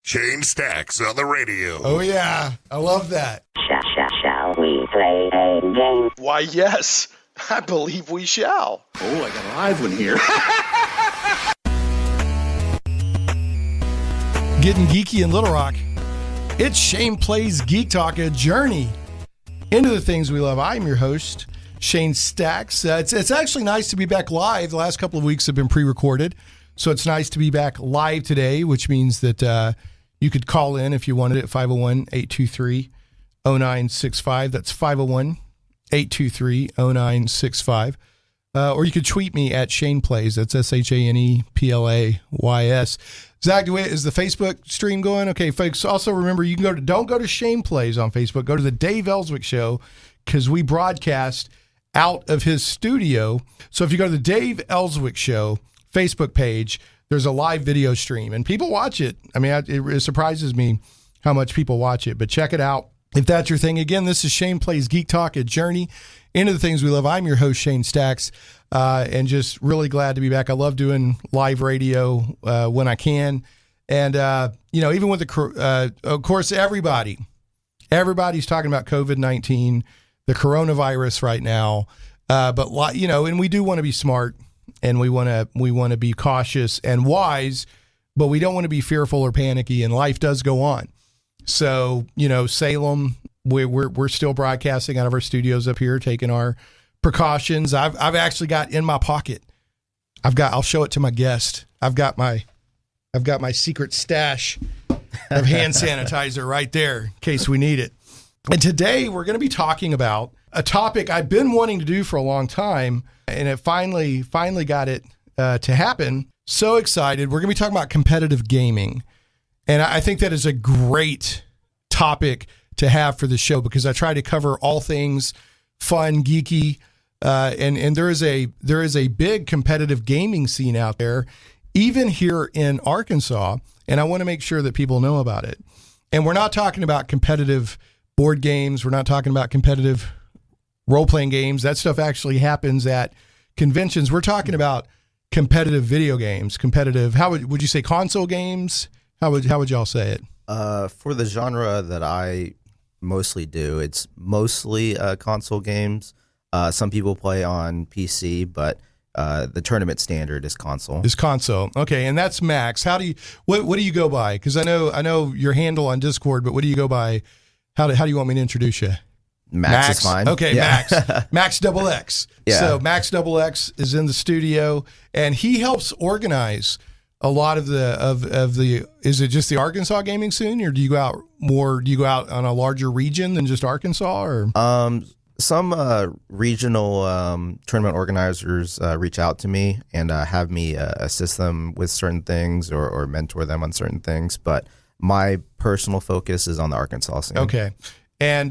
Shane Stacks on the radio. Oh, yeah. I love that. Shall we play a game? Why, yes. I believe we shall. Oh, I got a live one here. Getting geeky in Little Rock. It's Shane Plays Geek Talk, a journey into the things we love. I'm your host, Shane Stacks. It's actually nice to be back live. The last couple of weeks have been pre-recorded, so it's nice to be back live today, which means that you could call in if you wanted at 501-823-0965. That's 501-823-0965. Or you could tweet me at Shane Plays. That's ShanePlays. Zach, is the Facebook stream going? Okay, folks. Also remember, you can don't go to Shane Plays on Facebook. Go to the Dave Ellswick Show, because we broadcast out of his studio. So if you go to the Dave Ellswick Show Facebook page, there's a live video stream, and people watch it. I mean, it surprises me how much people watch it, but check it out if that's your thing. Again, this is Shane Plays Geek Talk, a journey into the things we love. I'm your host, Shane Stacks, and just really glad to be back. I love doing live radio when I can. And, even with of course, everybody's talking about COVID-19, the coronavirus right now. And we do want to be smart, and we want to be cautious and wise, but we don't want to be fearful or panicky, and life does go on. So, Salem, we're still broadcasting out of our studios up here, taking our precautions. I've actually got in my pocket, I'll show it to my guest. I've got my secret stash of hand sanitizer right there in case we need it. And today we're going to be talking about a topic I've been wanting to do for a long time, and it finally got it to happen. So excited. We're going to be talking about competitive gaming. And I think that is a great topic to have for the show, because I try to cover all things fun, geeky, and there is a big competitive gaming scene out there, even here in Arkansas, and I want to make sure that people know about it. And we're not talking about competitive board games. We're not talking about competitive role-playing games. That stuff actually happens at conventions. We're talking about competitive video games, competitive, would you say console games? How would y'all say it? For the genre that I mostly do, it's mostly console games. Some people play on PC, but the tournament standard is console. Is console. Okay, and that's Maxx. What do you go by? Because I know your handle on Discord, but what do you go by? How do you want me to introduce you? Maxx is fine. Okay, yeah. Maxx. Maxx Double X. Yeah. So Maxx Double X is in the studio, and he helps organize a lot of the. Is it just the Arkansas gaming scene, or do you go out on a larger region than just Arkansas? Or some regional tournament organizers reach out to me and have me assist them with certain things or mentor them on certain things. But my personal focus is on the Arkansas scene. Okay, and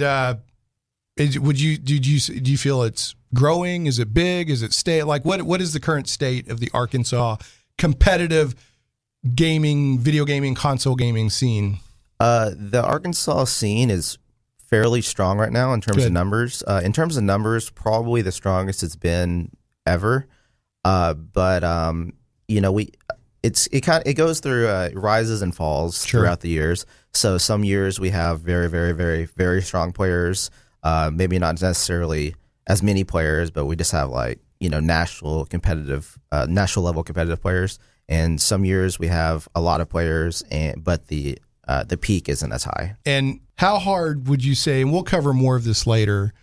do you feel it's growing? Is it big? Is it what is the current state of the Arkansas competitive gaming, video gaming, console gaming scene? The Arkansas scene is fairly strong right now in terms of numbers. In terms of numbers, probably the strongest it's been ever. It goes through rises and falls throughout the years. So some years we have very, very, very, very strong players. Maybe not necessarily as many players, but we just have national level competitive players. And some years we have a lot of players, but the peak isn't as high. And how hard would you say, and we'll cover more of this later,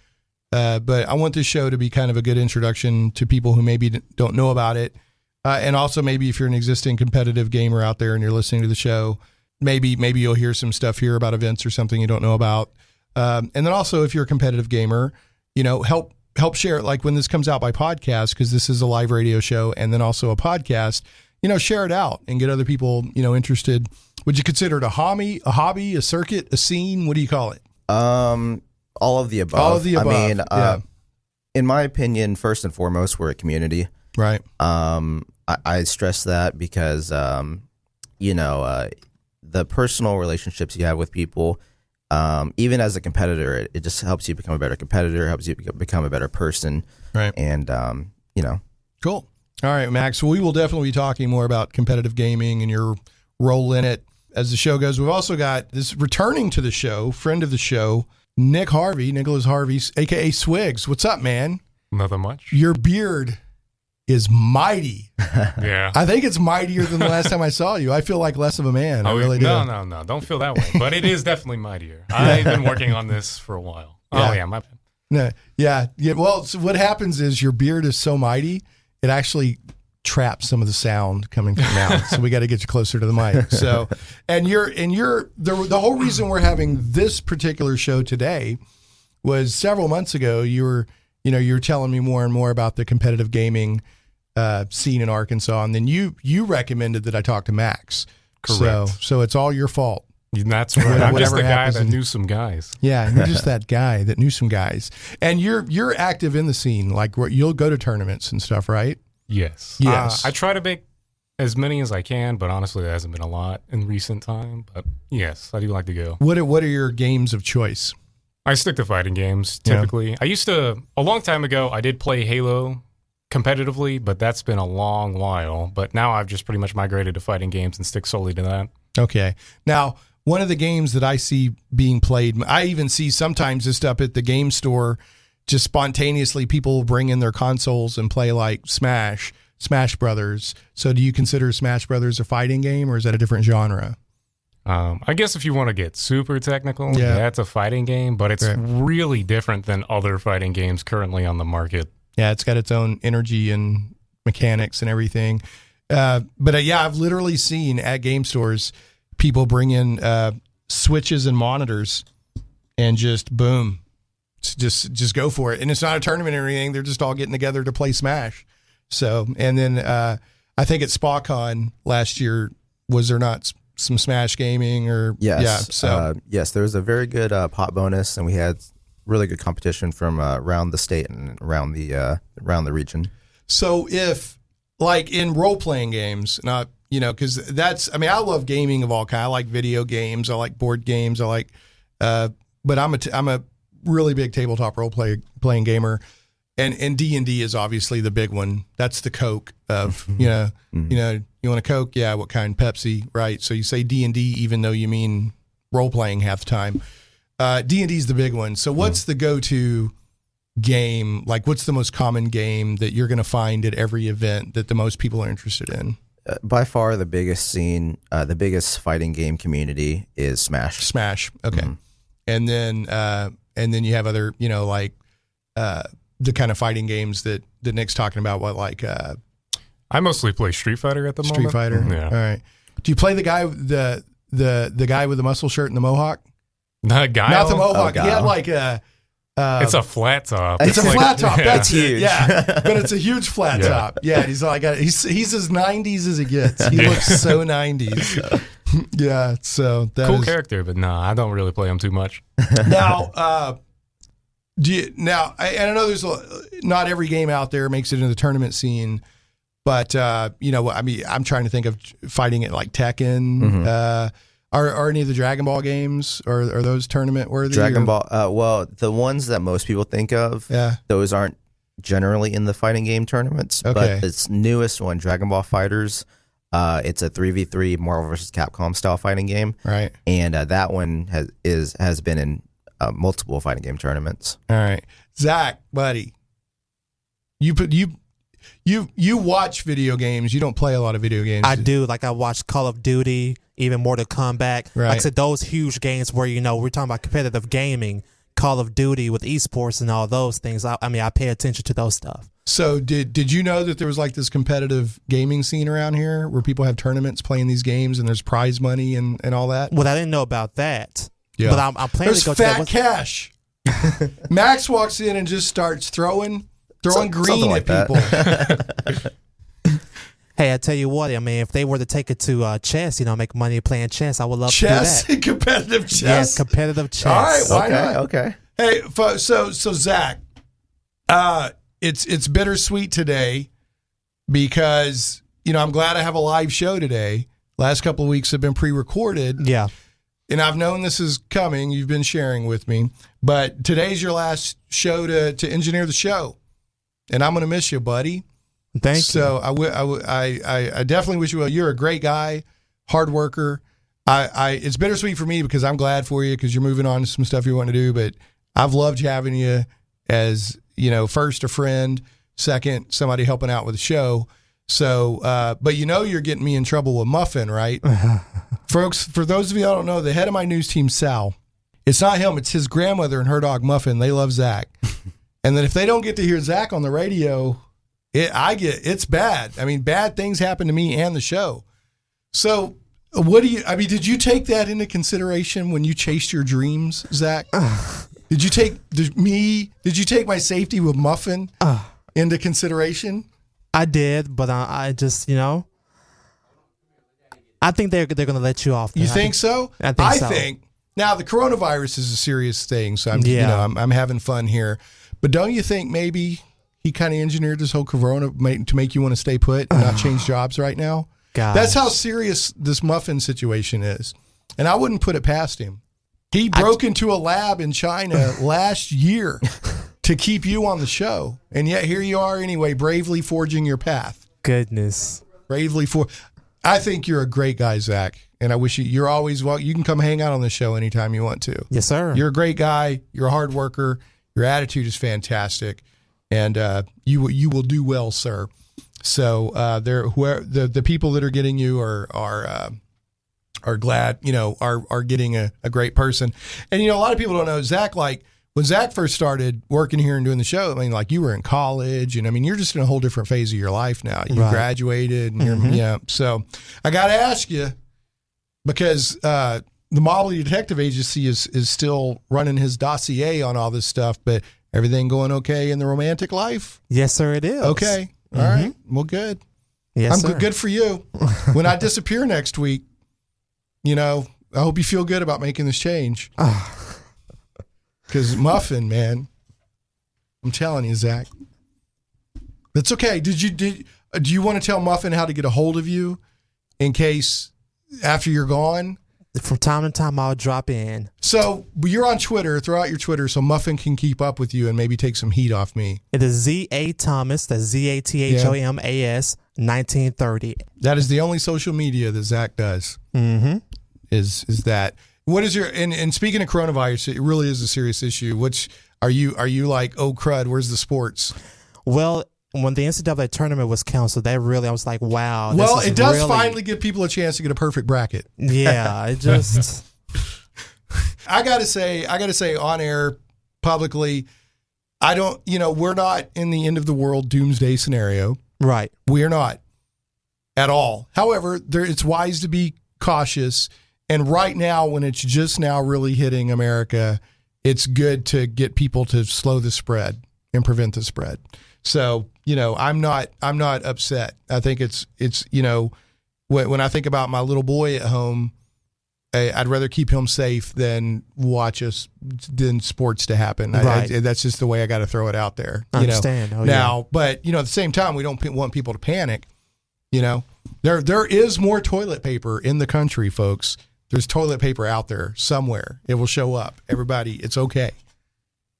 but I want this show to be kind of a good introduction to people who maybe don't know about it. And also maybe if you're an existing competitive gamer out there and you're listening to the show, maybe you'll hear some stuff here about events or something you don't know about. And then also if you're a competitive gamer, help share it. Like when this comes out by podcast, because this is a live radio show and then also a podcast, share it out and get other people, interested. Would you consider it a hobby, a circuit, a scene? What do you call it? All of the above. All of the above. I mean, in my opinion, first and foremost, we're a community. Right. I stress that because, the personal relationships you have with people, even as a competitor, it just helps you become a better competitor, helps you become a better person. Right. And, Cool. All right, Maxx. Well, we will definitely be talking more about competitive gaming and your role in it as the show goes. We've also got this returning to the show, friend of the show, Nicholas Harvey, a.k.a. Swiggs. What's up, man? Nothing much. Your beard is mighty. Yeah. I think it's mightier than the last time I saw you. I feel like less of a man. I really do. No. Don't feel that way. But it is definitely mightier. I've been working on this for a while. Yeah. Oh, yeah, my bad. No, yeah. Well, so what happens is your beard is so mighty, it actually traps some of the sound coming from your mouth. So we got to get you closer to the mic. So, and the whole reason we're having this particular show today was several months ago. You were telling me more and more about the competitive gaming scene in Arkansas, and then you recommended that I talk to Maxx. Correct. So it's all your fault. That's right. I'm just the guy that knew some guys. Yeah, you're just that guy that knew some guys. And you're active in the scene. Like you'll go to tournaments and stuff, right? Yes. I try to make as many as I can, but honestly, there hasn't been a lot in recent time. But yes, I do like to go. What are your games of choice? I stick to fighting games typically. Yeah. A long time ago, I did play Halo competitively, but that's been a long while. But now I've just pretty much migrated to fighting games and stick solely to that. Okay. Now, one of the games that I see being played, I even see sometimes just up at the game store, just spontaneously people will bring in their consoles and play like Smash Brothers. So do you consider Smash Brothers a fighting game, or is that a different genre? I guess if you want to get super technical, that's a fighting game, but it's really different than other fighting games currently on the market. Yeah, it's got its own energy and mechanics and everything. But I've literally seen at game stores people bring in switches and monitors and just boom, just go for it. And it's not a tournament or anything. They're just all getting together to play Smash. So, and then I think at SpaCon last year, was there not some Smash gaming or? Yes. Yes, there was a very good pot bonus, and we had really good competition from around the state and around the region. So if like in role-playing games, not, because I love gaming of all kinds. I like video games. I like board games. I like, but I'm a really big tabletop role-playing gamer. And D&D is obviously the big one. That's the Coke of, you want a Coke? Yeah, what kind? Pepsi, right? So you say D&D even though you mean role-playing half the time. D&D is the big one. So what's the go-to game? Like what's the most common game that you're going to find at every event that the most people are interested in? By far the biggest scene, the biggest fighting game community is Smash. Smash, okay. And then you have other, the kind of fighting games that Nick's talking about. What I mostly play Street Fighter at the moment. Street Fighter. Yeah. All right. Do you play the guy the guy with the muscle shirt and the mohawk? Not the mohawk. He had like a. It's a flat top. It's a flat top. Yeah. That's huge. Yeah, but it's a huge flat top. Yeah, he's like he's as 90s as it gets. He looks so 90s. Yeah, so that cool character, but no, I don't really play him too much. Now, I know there's not every game out there makes it in the tournament scene, but I'm trying to think of fighting it like Tekken. Are any of the Dragon Ball games, or are those tournament worthy? Dragon Ball, well, the ones that most people think of, those aren't generally in the fighting game tournaments. Okay. But this newest one, Dragon Ball Fighters, it's a 3v3 Marvel vs. Capcom style fighting game. Right. And that one has been in multiple fighting game tournaments. All right. Zach, buddy, you watch video games. You don't play a lot of video games. I do. Like I watch Call of Duty, even Mortal Kombat. Right. Like I said, those huge games where, we're talking about competitive gaming, Call of Duty with esports and all those things. I pay attention to those stuff. So did you know that there was like this competitive gaming scene around here where people have tournaments playing these games and there's prize money and all that? Well, I didn't know about that. Yeah. But I'm planning there's to go fat to that. cash. Maxx walks in and just starts throwing green like at people. Hey, I tell you what, if they were to take it to chess, make money playing chess, I would love chess? to do that. Competitive chess? Yes, competitive chess. All right, why not? Okay. Hey, so Zach, it's bittersweet today because, I'm glad I have a live show today. Last couple of weeks have been pre-recorded. Yeah. And I've known this is coming. You've been sharing with me. But today's your last show to engineer the show. And I'm going to miss you, buddy. Thank you. So I definitely wish you well. You're a great guy, hard worker. It's bittersweet for me because I'm glad for you because you're moving on to some stuff you want to do. But I've loved having you as, first a friend, second somebody helping out with the show. So, but you're getting me in trouble with Muffin, right? Folks, for those of you that don't know, the head of my news team, Sal, it's not him, it's his grandmother and her dog Muffin. They love Zach. And then if they don't get to hear Zach on the radio, it's bad. I mean, bad things happen to me and the show. So did you take that into consideration when you chased your dreams, Zach? Did you take my safety with Muffin into consideration? I did, but I just, I think they're going to let you off. You think so? I think now the coronavirus is a serious thing, so I'm having fun here. But don't you think maybe he kind of engineered this whole corona to make you want to stay put and not change jobs right now? Gosh. That's how serious this Muffin situation is. And I wouldn't put it past him. He broke into a lab in China last year to keep you on the show. And yet here you are anyway, bravely forging your path. Goodness. I think you're a great guy, Zach. And I wish you're always you can come hang out on the show anytime you want to. Yes, sir. You're a great guy. You're a hard worker. Your attitude is fantastic. And you will do well, sir. So the people that are getting you are glad, are getting a great person. And, a lot of people don't know, Zach, like when Zach first started working here and doing the show, I mean, like you were in college and you're just in a whole different phase of your life now. You graduated and So I got to ask you, because the Mobley Detective Agency is still running his dossier on all this stuff, but everything going okay in the romantic life? Yes, sir, it is. Okay. All right. Well, good. Yes, I'm good for you. When I disappear next week, I hope you feel good about making this change. Because Muffin, man, I'm telling you, Zach, that's okay. Do you want to tell Muffin how to get a hold of you in case after you're gone? From time to time, I'll drop in. So you're on Twitter. Throw out your Twitter so Muffin can keep up with you and maybe take some heat off me. It is Z.A. Thomas. That's ZATHOMAS 1930. That is the only social media that Zach does. Mm-hmm. Is that what is your and speaking of coronavirus, it really is a serious issue. Which are you like, oh crud, where's the sports? Well, when the NCAA tournament was canceled, I was like, wow. Well, it does finally give people a chance to get a perfect bracket. Yeah, it just. I gotta say on air publicly, I don't. We're not in the end of the world doomsday scenario. Right. We are not at all. However, it's wise to be cautious. And right now, when it's just now really hitting America, it's good to get people to slow the spread and prevent the spread. So, I'm not upset. I think it's when I think about my little boy at home, I'd rather keep him safe than than sports to happen. Right. That's just the way I got to throw it out there. I understand. But at the same time, we don't want people to panic. There is more toilet paper in the country, folks. There's toilet paper out there somewhere. It will show up. Everybody, it's okay.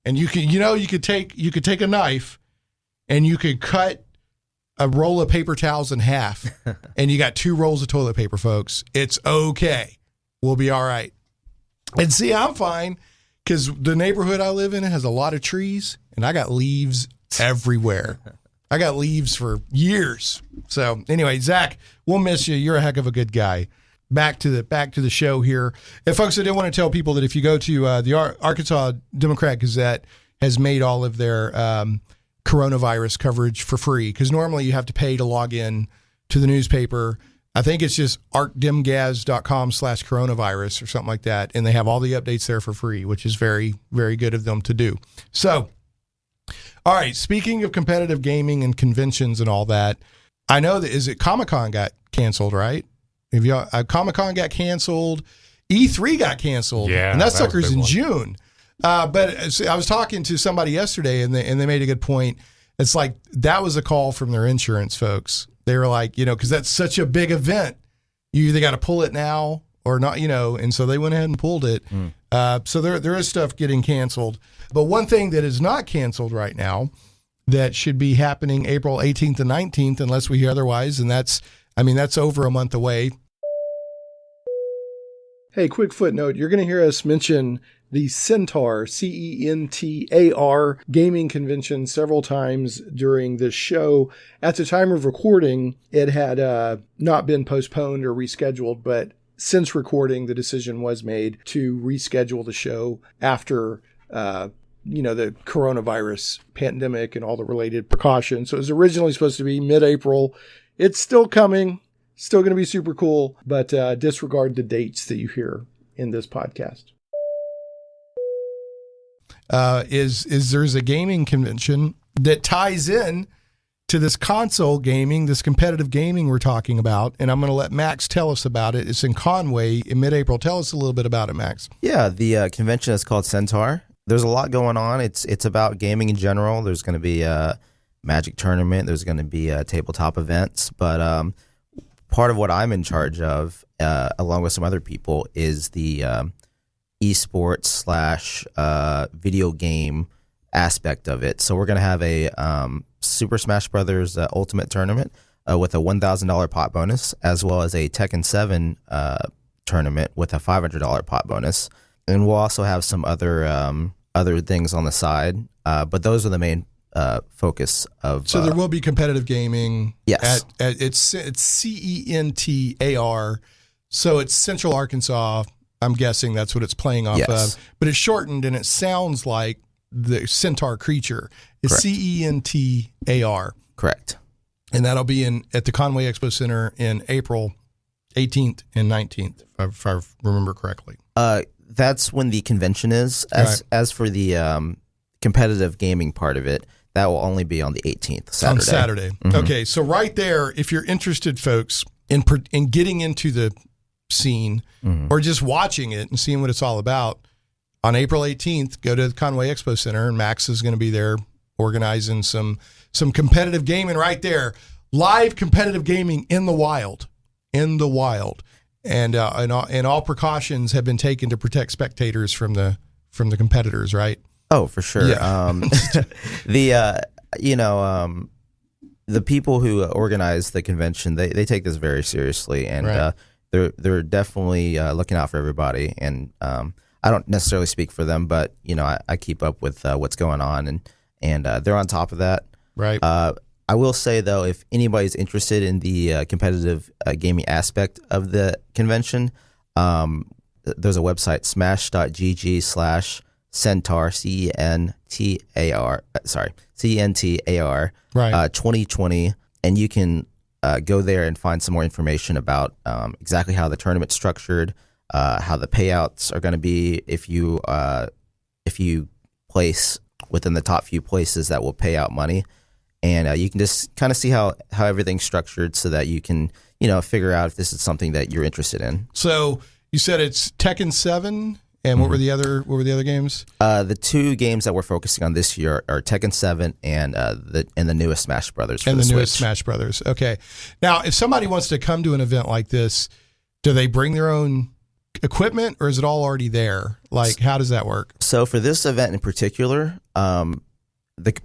And you could take a knife and you could cut a roll of paper towels in half and you got 2 rolls of toilet paper, folks. It's okay. We'll be all right. And see, I'm fine because the neighborhood I live in has a lot of trees and I got leaves everywhere. I got leaves for years. So anyway, Zach, we'll miss you. You're a heck of a good guy. Back to the show here. And folks, I did want to tell people that if you go to the Arkansas Democrat Gazette has made all of their coronavirus coverage for free, because normally you have to pay to log in to the newspaper. I think it's just arcdemgaz.com/coronavirus or something like that. And they have all the updates there for free, which is very, very good of them to do. So, all right, speaking of competitive gaming and conventions and all that, I know that Comic-Con got canceled, right? Comic-Con got canceled. E3 got canceled. Yeah, and that sucker's was a in big one. June. But I was talking to somebody yesterday, and they made a good point. It's like that was a call from their insurance folks. They were like, because that's such a big event. You either got to pull it now or not, and so they went ahead and pulled it. So there is stuff getting canceled. But one thing that is not canceled right now that should be happening April 18th and 19th, unless we hear otherwise, and that's over a month away. Hey, quick footnote. You're going to hear us mention the Centaur, Centar gaming convention several times during this show. At the time of recording, it had not been postponed or rescheduled, but since recording, the decision was made to reschedule the show after, the coronavirus pandemic and all the related precautions. So it was originally supposed to be mid-April. It's still coming. Still going to be super cool, but disregard the dates that you hear in this podcast. There's a gaming convention that ties in to this console gaming, this competitive gaming we're talking about, and I'm going to let Max tell us about it. It's in Conway in mid-April. Tell us a little bit about it, Max. Yeah, the convention is called Centaur. There's a lot going on. It's about gaming in general. There's going to be a Magic tournament. There's going to be tabletop events, but part of what I'm in charge of, along with some other people, is the esports / video game aspect of it. So we're going to have a Super Smash Brothers Ultimate Tournament with a $1,000 pot bonus, as well as a Tekken 7 tournament with a $500 pot bonus. And we'll also have some other things on the side, but those are the main focus of. So there will be competitive gaming. Yes, it's CENTAR, so it's Central Arkansas. I'm guessing that's what it's playing off of, but it's shortened and it sounds like the centaur creature is CENTAR. Correct, and that'll be at the Conway Expo Center in April 18th and 19th, if I remember correctly. That's when the convention is. As for the competitive gaming part of it, that will only be on the 18th, Saturday. On Saturday. Mm-hmm. Okay, so right there, if you're interested, folks, in getting into the scene or just watching it and seeing what it's all about, on April 18th, go to the Conway Expo Center, and Max is going to be there organizing some competitive gaming right there. Live competitive gaming in the wild. And all precautions have been taken to protect spectators from the competitors, right? Oh, for sure. Yeah. The people who organize the convention, they take this very seriously, and they're definitely looking out for everybody. And I don't necessarily speak for them, but I keep up with what's going on, and they're on top of that. Right. I will say, though, if anybody's interested in the competitive gaming aspect of the convention, there's a website, smash.gg/Centaur, CENTAR, 2020, and you can go there and find some more information about exactly how the tournament's structured, how the payouts are going to be if you place within the top few places that will pay out money. And you can just kind of see how everything's structured so that you can, figure out if this is something that you're interested in. So you said it's Tekken 7, and what were the other games? The two games that we're focusing on this year are Tekken 7 and the newest Smash Brothers. And the newest Smash Brothers. Okay. Now, if somebody wants to come to an event like this, do they bring their own equipment, or is it all already there? Like, how does that work? So for this event in particular,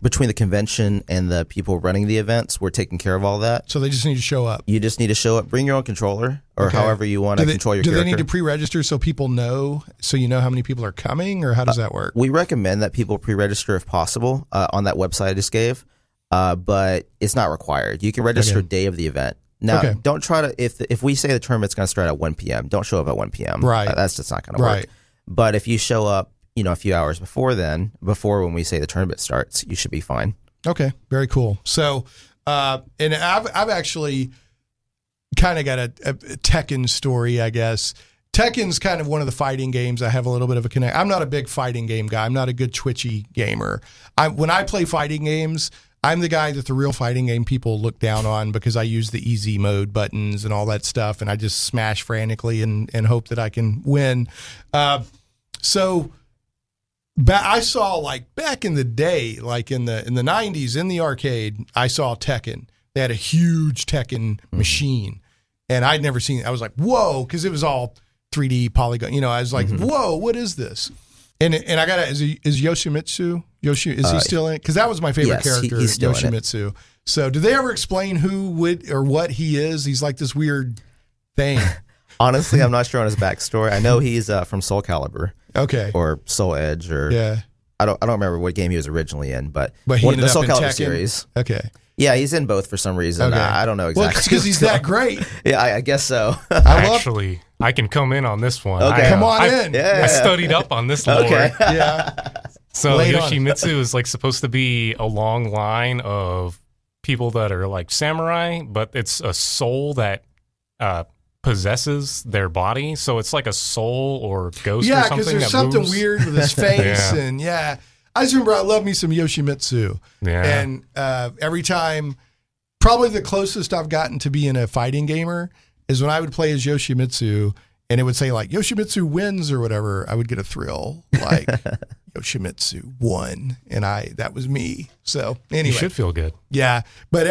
between the convention and the people running the events, we're taking care of all that. So they just need to show up. You just need to show up. Bring your own controller, or however you want to control your character. Do they need to pre-register so people know, so you know how many people are coming, or how does that work? We recommend that people pre-register if possible on that website I just gave, but it's not required. You can register day of the event. Now, don't try to, if we say the tournament's going to start at 1 p.m., don't show up at 1 p.m. Right. That's just not going to work. But if you show up, a few hours before when we say the tournament starts, you should be fine. Okay, very cool. So, and I've actually kind of got a Tekken story, I guess. Tekken's kind of one of the fighting games I have a little bit of a connect. I'm not a big fighting game guy. I'm not a good twitchy gamer. When I play fighting games, I'm the guy that the real fighting game people look down on because I use the easy mode buttons and all that stuff, and I just smash frantically and hope that I can win. I saw back in the day, like in the 90s in the arcade, I saw Tekken. They had a huge Tekken machine, and I'd never seen it. I was like, whoa, because it was all 3D polygon. I was like, whoa, what is this? And I got is Yoshimitsu? Is he still in it? Because that was my favorite character, he's still Yoshimitsu. So did they ever explain who would or what he is? He's like this weird thing. Honestly, I'm not sure on his backstory. I know he's from Soul Calibur. Okay. Or Soul Edge, or Yeah. I don't remember what game he was originally in, but He ended the up Soul in Calibur Tekken? series. Okay. Yeah, he's in both for some reason. Okay. I don't know exactly. Well, because he's that great. Yeah, I guess so. Actually, I can come in on this one. Okay. Come on I, in. Yeah. I studied up on this lore. Okay. Yeah. So Lay it on. Yoshimitsu is like supposed to be a long line of people that are like samurai, but it's a soul that possesses their body. So it's like a soul or ghost or Yeah, something because there's that something moves. weird with his face, Yeah. and I just remember I love me some Yoshimitsu, Yeah. and every time, probably the closest I've gotten to being a fighting gamer is when I would play as Yoshimitsu, and it would say like Yoshimitsu wins or whatever. I would get a thrill like Yoshimitsu won, and that was me. So anyway, You should feel good. yeah, but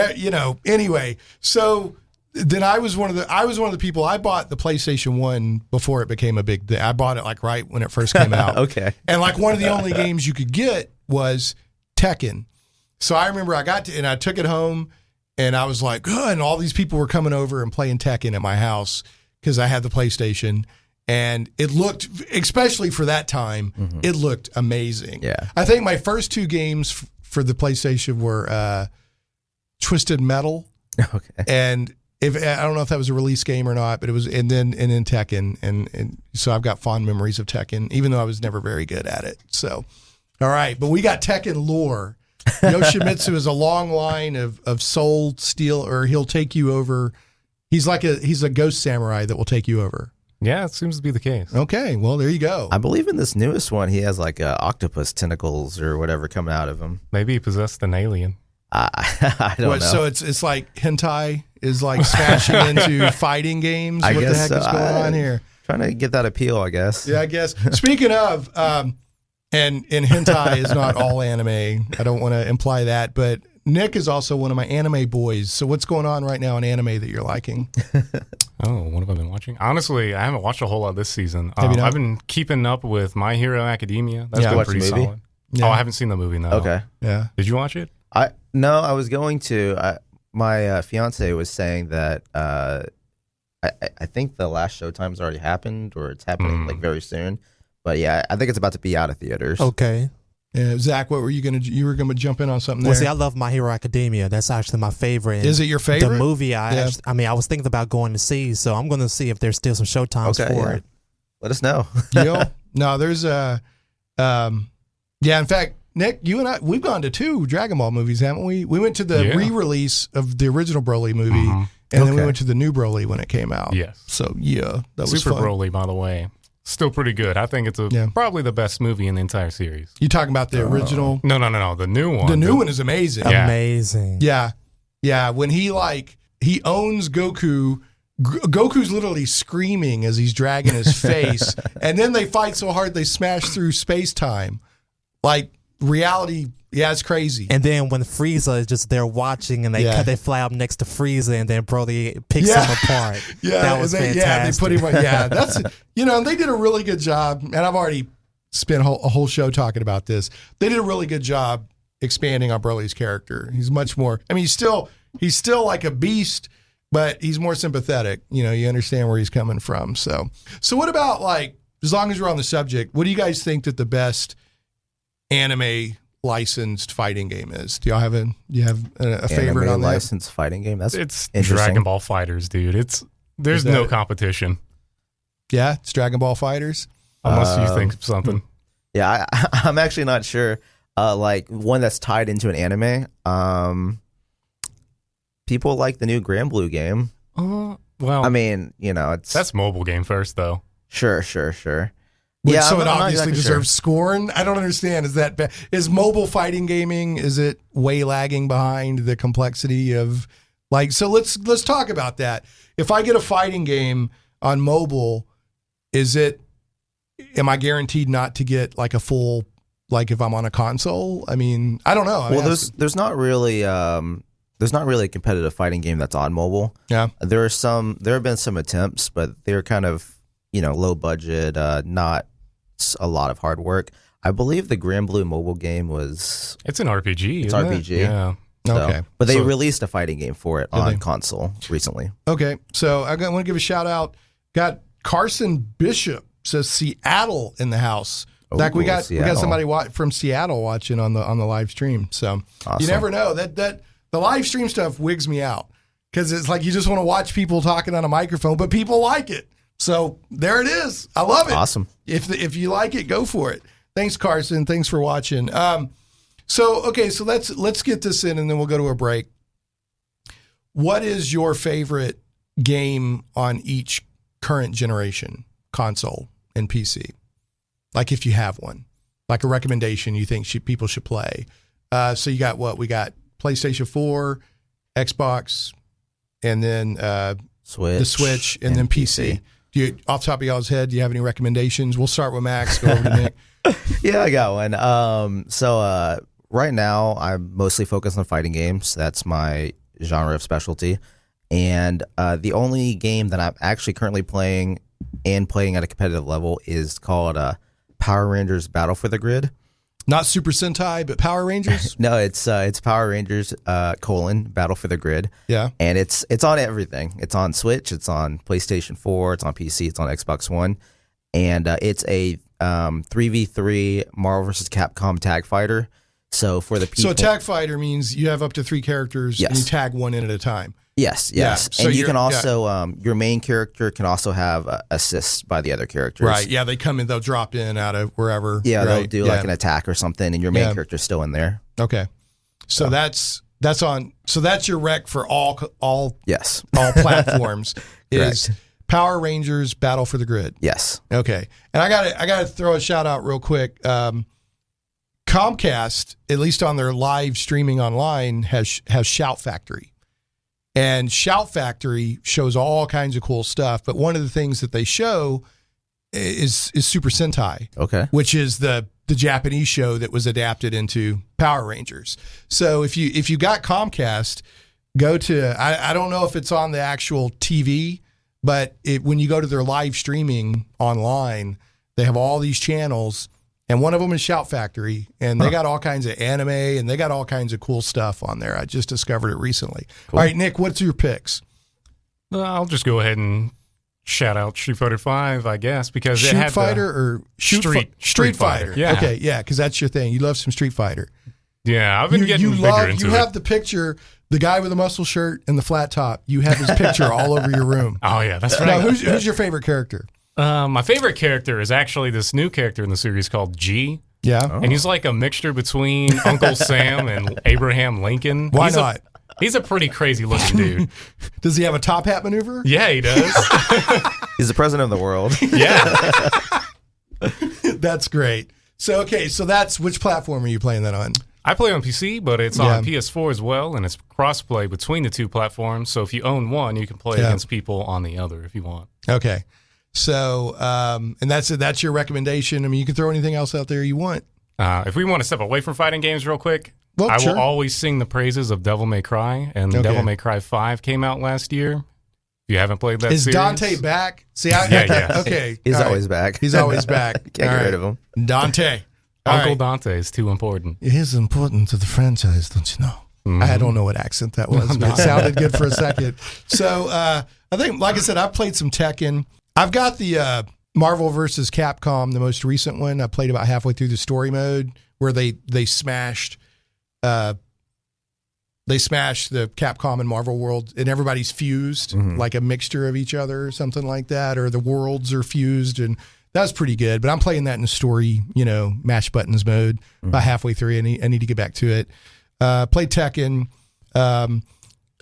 anyway, so. Then I was one of the people. I bought the PlayStation 1 before it became a big thing. I bought it like right when it first came out. Okay. And like one of the only games you could get was Tekken. So I remember I took it home, and I was like, oh, and all these people were coming over and playing Tekken at my house because I had the PlayStation, and it looked, especially for that time, it looked amazing. Yeah. I think my first two games for the PlayStation were Twisted Metal, Okay. and I don't know if that was a release game or not, but it was, and then Tekken, and so I've got fond memories of Tekken, even though I was never very good at it. So, all right, but we got Tekken lore. Yoshimitsu is a long line of soul steel, or he'll take you over. He's a ghost samurai that will take you over. Yeah, it seems to be the case. Okay, well there you go. I believe in this newest one, he has like octopus tentacles or whatever coming out of him. Maybe he possessed an alien. I don't know. So it's like hentai is like smashing into fighting games. I What the guess heck is so. going on here? Trying to get that appeal, I guess. Yeah, I guess. Speaking of, and hentai is not all anime. I don't want to imply that, but Nick is also one of my anime boys. So what's going on right now in anime that you're liking? Oh, what have I been watching? Honestly, I haven't watched a whole lot this season. Have you not? I've been keeping up with My Hero Academia. That's Yeah. been Watch the pretty movie? solid. Yeah. Oh, I haven't seen the movie, no. Okay. Yeah. Did you watch it? No, I was going to. My fiance was saying that I think the last showtime's already happened, or it's happening like very soon. But yeah, I think it's about to be out of theaters. Okay. Zach, what were you gonna? You were gonna jump in on something Well, there. see, I love My Hero Academia. That's actually my favorite. And Is it your favorite? The movie, Yeah. I was thinking about going to see, so I'm going to see if there's still some showtimes Okay, for yeah. it. Let us know. No, there's a, yeah. In fact, Nick, you and I, we've gone to 2 Dragon Ball movies, haven't we? We went to the Yeah. re-release of the original Broly movie, and then we Okay. went to the new Broly when it came out. Yes. So yeah, that was Super fun. Broly, by the way. Still pretty good. I think it's Yeah. probably the best movie in the entire series. You talking about the original? No. The new one. The new one is amazing. Yeah. Amazing. Yeah. When he owns Goku. Goku's literally screaming as he's dragging his face, and then they fight so hard they smash through space time, like reality. Yeah, it's crazy. And then when Frieza is just there watching, and they fly up next to Frieza, and then Broly picks Yeah. him apart. Yeah, that was fantastic. Yeah, they put him. Yeah, that's they did a really good job, and I've already spent a whole show talking about this. They did a really good job expanding on Broly's character. He's much more. I mean, he's still like a beast, but he's more sympathetic. You understand where he's coming from. So what about, like, as long as we're on the subject, what do you guys think that the best anime licensed fighting game is? Do y'all have a favorite Anime on that? licensed fighting game. That's It's interesting. Dragon Ball Fighters, dude. There's Is that no it? competition Yeah, it's Dragon Ball Fighters. unless you think of something. Yeah, I'm actually not sure. Like one that's tied into an anime. People like the new Grand Blue game. Well, I mean, it's that's mobile game first, though. sure. Which, Yeah, so I'm it not obviously exactly deserves scorn. I don't understand. Is that is mobile fighting gaming? Is it way lagging behind the complexity of, like? So let's talk about that. If I get a fighting game on mobile, am I guaranteed not to get like a full, like if I'm on a console? I mean, I don't know. Well, there's not really a competitive fighting game that's on mobile. Yeah. There have been some attempts, but they're kind of low budget, not a lot of hard work. I believe the Grand Blue mobile game was It's an RPG. It's isn't RPG. It? Yeah. so- Okay. but they So- released a fighting game for it Did on they? console recently. Okay, so I want to give a shout out Got Carson Bishop says Seattle in the house. Zach, we got somebody from Seattle watching on the live stream. So Awesome. You never know that the live stream stuff wigs me out because it's like you just want to watch people talking on a microphone, but people like it. So there it is. I love it. Awesome. If you like it, go for it. Thanks, Carson. Thanks for watching. So let's get this in and then we'll go to a break. What is your favorite game on each current generation console and PC? Like if you have one, like a recommendation you think people should play. So you got what? We got PlayStation 4, Xbox, and then the Switch, and then PC. Do you, off the top of y'all's head, do you have any recommendations? We'll start with Max, go over to Nick. Yeah, I got one. So right now I'm mostly focused on fighting games. That's my genre of specialty. And the only game that I'm actually currently playing and playing at a competitive level is called Power Rangers Battle for the Grid. Not Super Sentai, but Power Rangers? No, it's Power Rangers Battle for the Grid. Yeah. And it's on everything. It's on Switch, it's on PlayStation 4, it's on PC, it's on Xbox One. And it's a 3v3 Marvel vs. Capcom tag fighter. So for the people, So a tag fighter means you have up to 3 characters and you tag one in at a time. Yes. Yeah. So and you can also, your main character can also have assists by the other characters. Right. Yeah. They come in, they'll drop in out of wherever. Yeah. Right? They'll do like an attack or something, and your main character's still in there. Okay. So that's on. So that's your rec for all platforms is Power Rangers Battle for the Grid. Yes. Okay. And I got to throw a shout out real quick. Comcast, at least on their live streaming online, has Shout Factory. And Shout Factory shows all kinds of cool stuff, but one of the things that they show is Super Sentai, which is the Japanese show that was adapted into Power Rangers. So if you got Comcast, go to I don't know if it's on the actual TV, but when you go to their live streaming online, they have all these channels. And one of them is Shout Factory, and they got all kinds of anime, and they got all kinds of cool stuff on there. I just discovered it recently. Cool. All right, Nick, what's your picks? I'll just go ahead and shout out Street Fighter 5, I guess, because Street Fighter. Yeah. Okay, yeah, because that's your thing. You love some Street Fighter. Yeah, I've been getting bigger into it. You have the picture, the guy with the muscle shirt and the flat top. You have his picture all over your room. Oh, yeah, that's right. Now, who's your favorite character? My favorite character is actually this new character in the series called G. Yeah. And he's like a mixture between Uncle Sam and Abraham Lincoln. Why not? He's a pretty crazy looking dude. Does he have a top hat maneuver? Yeah, he does. He's the president of the world. Yeah. That's great. So that's which platform are you playing that on? I play on PC, but it's on PS4 as well, and it's crossplay between the two platforms. So if you own one, you can play against people on the other if you want. Okay. So, and that's your recommendation. I mean, you can throw anything else out there you want. If we want to step away from fighting games real quick, well, I will always sing the praises of Devil May Cry, and Devil May Cry 5 came out last year. If you haven't played that series. Is Dante back? See, okay. He's always back. He's always back. Can't get rid of him. Dante. Uncle Dante is too important. It is important to the franchise, don't you know? Mm-hmm. I don't know what accent that was, but it sounded good for a second. So, I think, like I said, I've played some Tekken. I've got the Marvel vs. Capcom, the most recent one. I played about halfway through the story mode where they smashed the Capcom and Marvel world, and everybody's fused, like a mixture of each other or something like that, or the worlds are fused, and that was pretty good. But I'm playing that in the story, mash buttons mode. About halfway through, I need to get back to it. Played Tekken. A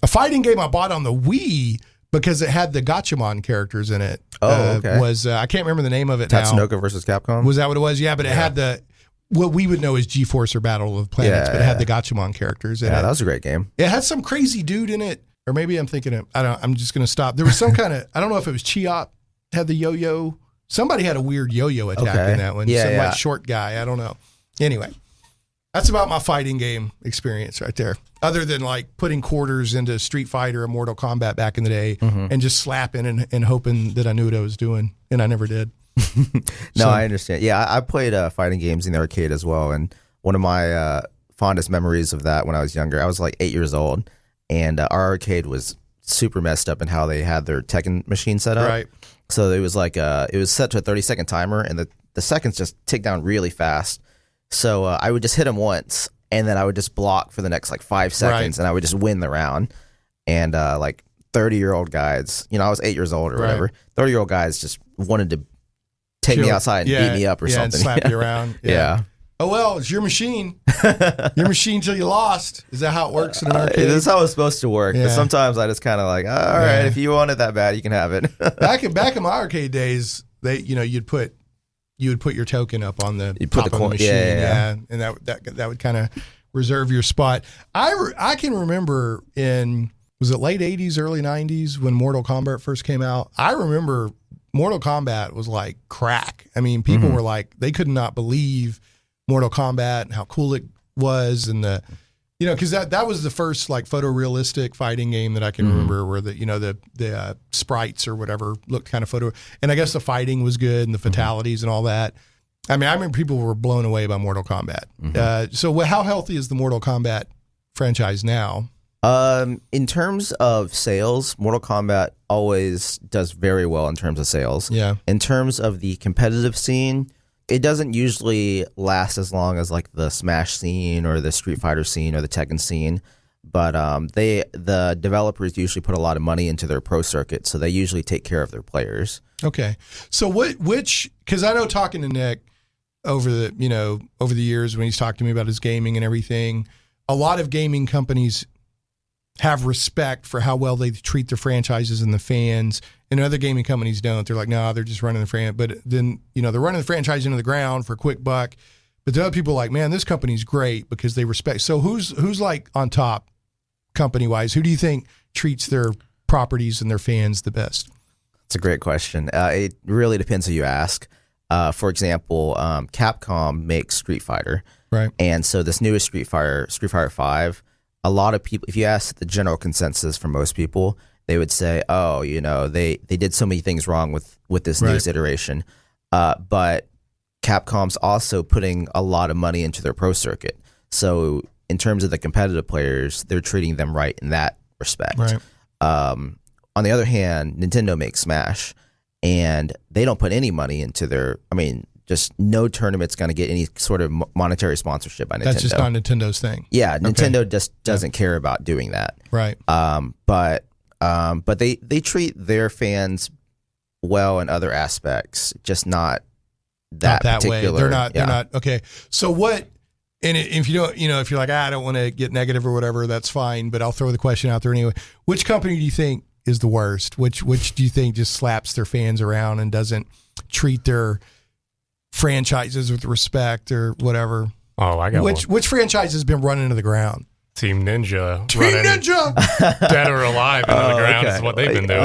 fighting game I bought on the Wii because it had the Gatchaman characters in it. Oh, okay. I can't remember the name of it now. Tatsunoko versus Capcom? Was that what it was? Yeah, but it had what we would know as G-Force or Battle of the Planets, but it had the Gatchaman characters in it. Yeah, that was a great game. It had some crazy dude in it, or maybe I'm thinking of, I'm just going to stop. There was some kind of, I don't know if it was Chiop, had the yo-yo. Somebody had a weird yo-yo attack in that one. Like short guy, I don't know. Anyway, that's about my fighting game experience right there. Other than like putting quarters into Street Fighter or Mortal Kombat back in the day and just slapping and hoping that I knew what I was doing, and I never did. No, I understand. Yeah, I played fighting games in the arcade as well, and one of my fondest memories of that when I was younger, I was like 8 years old, and our arcade was super messed up in how they had their Tekken machine set up. Right. So it was like it was set to a 30-second timer, and the seconds just tick down really fast. So I would just hit him once, and then I would just block for the next like 5 seconds, and I would just win the round. And like 30-year-old guys, I was 8 years old or whatever. 30-year-old guys just wanted to take me outside and beat me up or something. And slap you around. Yeah. Oh, well, it's your machine. Your machine till you lost. Is that how it works in an arcade? This is how it's supposed to work. Yeah. But sometimes I just kind of like, all right, if you want it that bad, you can have it. back in my arcade days, you'd put your token up on the top of the machine. Yeah. And that would kind of reserve your spot. I can remember was it late 80s, early 90s when Mortal Kombat first came out? I remember Mortal Kombat was like crack. I mean, people were like, they could not believe Mortal Kombat and how cool it was, and because that was the first like photorealistic fighting game that I can remember, where the sprites or whatever looked kind of photo, and I guess the fighting was good and the fatalities and all that. I mean, I remember people were blown away by Mortal Kombat. So how healthy is the Mortal Kombat franchise now? In terms of sales, Mortal Kombat always does very well in terms of sales. Yeah. In terms of the competitive scene, it doesn't usually last as long as like the Smash scene or the Street Fighter scene or the Tekken scene. But the developers usually put a lot of money into their pro circuit, so they usually take care of their players. Okay. So because I know, talking to Nick over the years when he's talked to me about his gaming and everything, a lot of gaming companies have respect for how well they treat their franchises and the fans, and other gaming companies don't. They're like, no, they're just running the franchise. But then, they're running the franchise into the ground for a quick buck. But the other people are like, man, this company's great because they respect. So who's like on top company wise? Who do you think treats their properties and their fans the best? That's a great question. It really depends who you ask. For example, Capcom makes Street Fighter. Right. And so this newest Street Fighter 5, a lot of people, if you ask the general consensus from most people, they would say, oh, they did so many things wrong with this newest iteration. But Capcom's also putting a lot of money into their pro circuit. So in terms of the competitive players, they're treating them right in that respect. Right. On the other hand, Nintendo makes Smash, and they don't put any money into just no tournament's going to get any sort of monetary sponsorship by Nintendo. That's just not Nintendo's thing. Yeah, Nintendo just doesn't care about doing that. Right. But they treat their fans well in other aspects, just not that particular. Way. They're not okay. So what? And if you don't, if you're like, I don't want to get negative or whatever, that's fine. But I'll throw the question out there anyway. Which company do you think is the worst? Which do you think just slaps their fans around and doesn't treat their franchises with respect or whatever? Oh, I got which franchise has been running into the ground? Team Ninja. Ninja! Dead or alive into the ground is what they've been doing.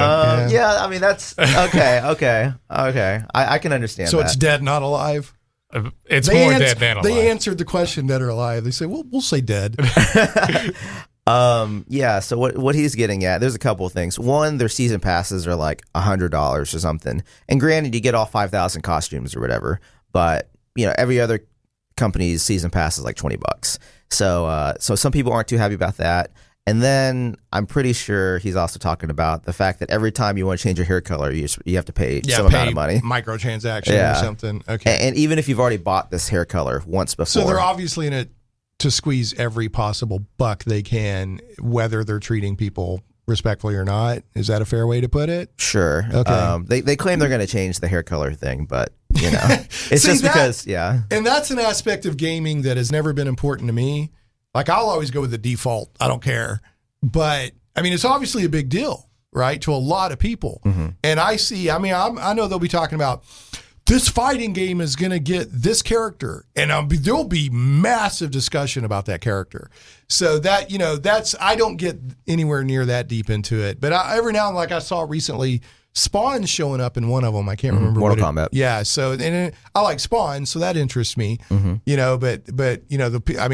That's okay. I can understand so that. It's dead, not alive? It's more dead than alive. They answered the question, dead or alive. They say, well, we'll say dead. So what he's getting at, there's a couple of things. One, their season passes are like $100 or something. And granted, you get all 5,000 costumes or whatever, but every other company's season pass is like $20. So some people aren't too happy about that. And then I'm pretty sure he's also talking about the fact that every time you want to change your hair color, you have to pay some amount of money. Microtransaction or something. Okay. And even if you've already bought this hair color once before. So they're obviously in it to squeeze every possible buck they can, whether they're treating people respectfully or not. Is that a fair way to put it? Sure. Okay. They claim they're going to change the hair color thing, but it's just because, And that's an aspect of gaming that has never been important to me. Like, I'll always go with the default. I don't care. But, it's obviously a big deal, right, to a lot of people. Mm-hmm. And I know they'll be talking about, this fighting game is going to get this character, and there'll be massive discussion about that character. So that, I don't get anywhere near that deep into it. But every now and then, like I saw recently, Spawn's showing up in one of them. I can't remember. Mortal Kombat. Yeah. So, I like Spawn, so that interests me. Mm-hmm. But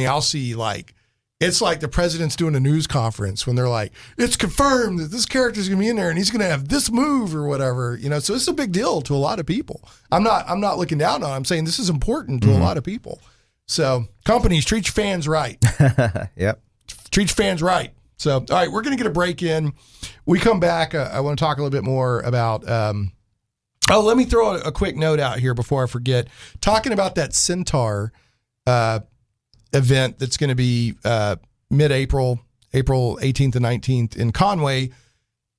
I'll see like, it's like the president's doing a news conference when they're like, it's confirmed that this character's going to be in there and he's going to have this move or whatever. So it's a big deal to a lot of people. I'm not looking down on it. I'm saying this is important to a lot of people. So companies, treat your fans right. Yep. Treat your fans right. So, all right, we're going to get a break in. We come back. I want to talk a little bit more about Oh, let me throw a quick note out here before I forget. Talking about that Centaur event that's going to be mid-April, April 18th and 19th in Conway,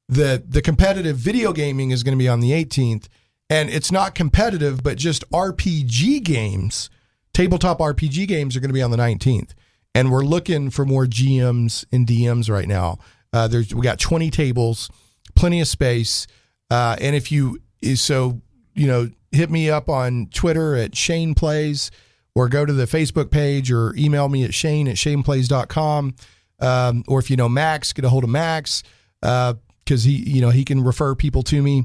the competitive video gaming is going to be on the 18th. And it's not competitive, but just RPG games, tabletop RPG games are going to be on the 19th. And we're looking for more GMs and DMs right now. We got 20 tables, plenty of space. And if you hit me up on Twitter at Shane Plays, or go to the Facebook page, or email me at shane@shaneplays.com. Or if you know Maxx, get a hold of Maxx, because he can refer people to me.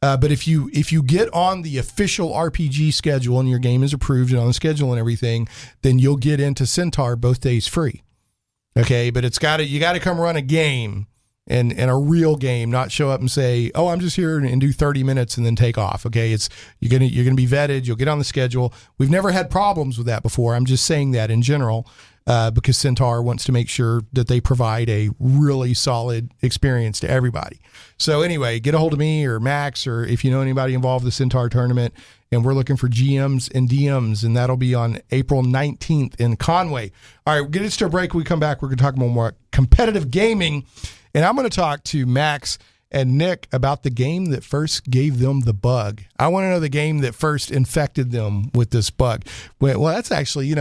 But if you get on the official RPG schedule and your game is approved and on the schedule and everything, then you'll get into Centaur both days free. Okay, but you got to come run a game and a real game, not show up and say, "Oh, I'm just here and do 30 minutes and then take off." Okay, you're gonna be vetted. You'll get on the schedule. We've never had problems with that before. I'm just saying that in general. Because Centaur wants to make sure that they provide a really solid experience to everybody. So anyway, get a hold of me or Maxx, or if you know anybody involved with the Centaur tournament, and we're looking for GMs and DMs, and that'll be on April 19th in Conway. All right, we'll get it to a break. When we come back, we're going to talk more competitive gaming, and I'm going to talk to Maxx and Nick about the game that first gave them the bug. I want to know the game that first infected them with this bug. Well, that's actually,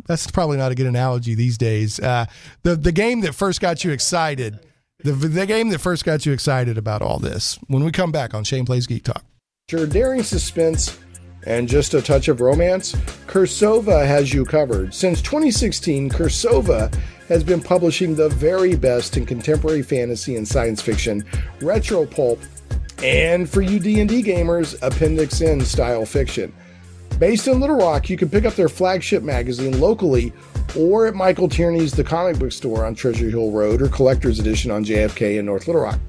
that's probably not a good analogy these days. The game that first got you excited, the game that first got you excited about all this. When we come back on Shane Plays Geek Talk. Sure, daring suspense and just a touch of romance, Cursova has you covered. Since 2016, Cursova has been publishing the very best in contemporary fantasy and science fiction, retro pulp, and for you D&D gamers, Appendix N style fiction. Based in Little Rock, you can pick up their flagship magazine locally or at Michael Tierney's The Comic Book Store on Treasure Hill Road, or Collector's Edition on JFK in North Little Rock.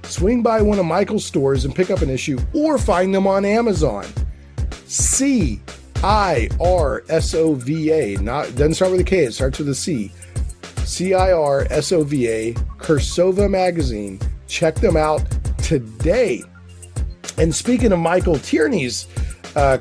Swing by one of Michael's stores and pick up an issue, or find them on Amazon. CIRSOVA, doesn't start with a K, it starts with a C. CIRSOVA, Cursova Magazine. Check them out today. And speaking of Michael Tierney's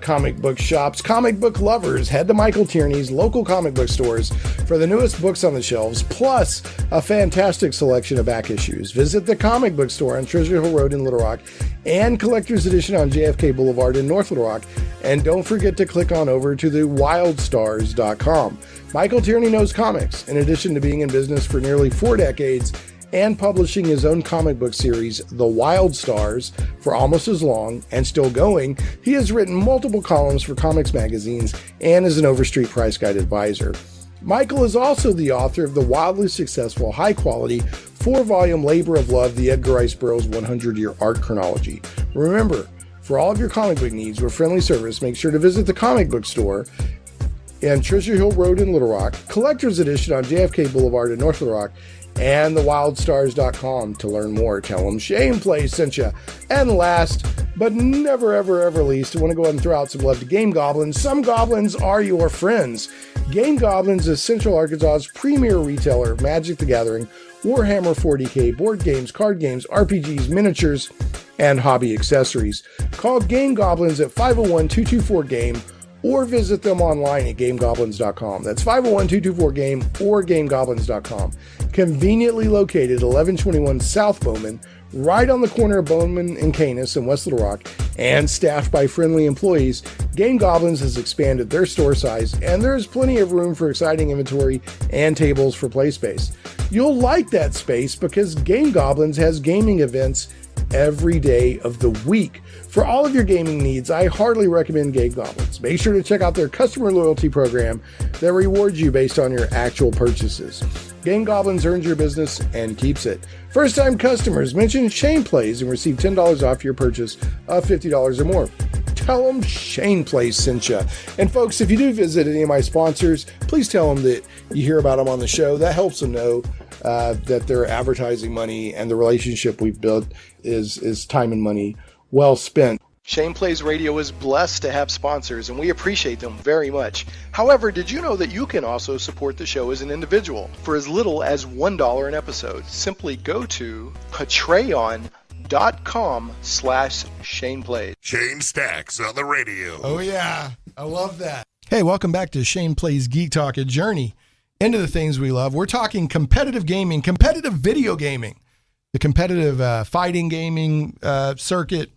comic book shops, comic book lovers, head to Michael Tierney's local comic book stores for the newest books on the shelves, plus a fantastic selection of back issues. Visit the Comic Book Store on Treasure Hill Road in Little Rock and Collector's Edition on JFK Boulevard in North Little Rock. And don't forget to click on over to the wildstars.com. Michael Tierney knows comics. In addition to being in business for nearly 4 decades and publishing his own comic book series, The Wild Stars, for almost as long and still going, he has written multiple columns for comics magazines and is an Overstreet Price Guide advisor. Michael is also the author of the wildly successful, high-quality, 4-volume labor of love, the Edgar Rice Burroughs 100-Year Art Chronology. Remember, for all of your comic book needs with friendly service, make sure to visit the Comic Book Store and Treasure Hill Road in Little Rock, Collector's Edition on JFK Boulevard in North Little Rock, and thewildstars.com to learn more. Tell them Shane Plays sent you. And last, but never, ever, ever least, I want to go ahead and throw out some love to Game Goblins. Some goblins are your friends. Game Goblins is Central Arkansas's premier retailer of Magic the Gathering, Warhammer 40K, board games, card games, RPGs, miniatures, and hobby accessories. Call Game Goblins at 501-224-GAME or visit them online at GameGoblins.com. That's 501-224-GAME or GameGoblins.com. Conveniently located 1121 South Bowman, right on the corner of Bowman and Canis in West Little Rock, and staffed by friendly employees, Game Goblins has expanded their store size, and there's plenty of room for exciting inventory and tables for play space. You'll like that space because Game Goblins has gaming events every day of the week. For all of your gaming needs, I heartily recommend Game Goblins. Make sure to check out their customer loyalty program that rewards you based on your actual purchases. Game Goblins earns your business and keeps it. First-time customers, mention Shane Plays and receive $10 off your purchase of $50 or more. Tell them Shane Plays sent you. And folks, if you do visit any of my sponsors, please tell them that you hear about them on the show. That helps them know that their advertising money and the relationship we've built is time and money well spent. Shane Plays Radio is blessed to have sponsors, and we appreciate them very much. However, did you know that you can also support the show as an individual for as little as $1 an episode? Simply go to patreon.com/SciFi. facebook.com/Shane Plays. Shane Stacks on the radio. Oh, yeah. I love that. Hey, welcome back to Shane Plays Geek Talk, a journey into the things we love. We're talking competitive gaming, competitive video gaming, the competitive fighting gaming circuit,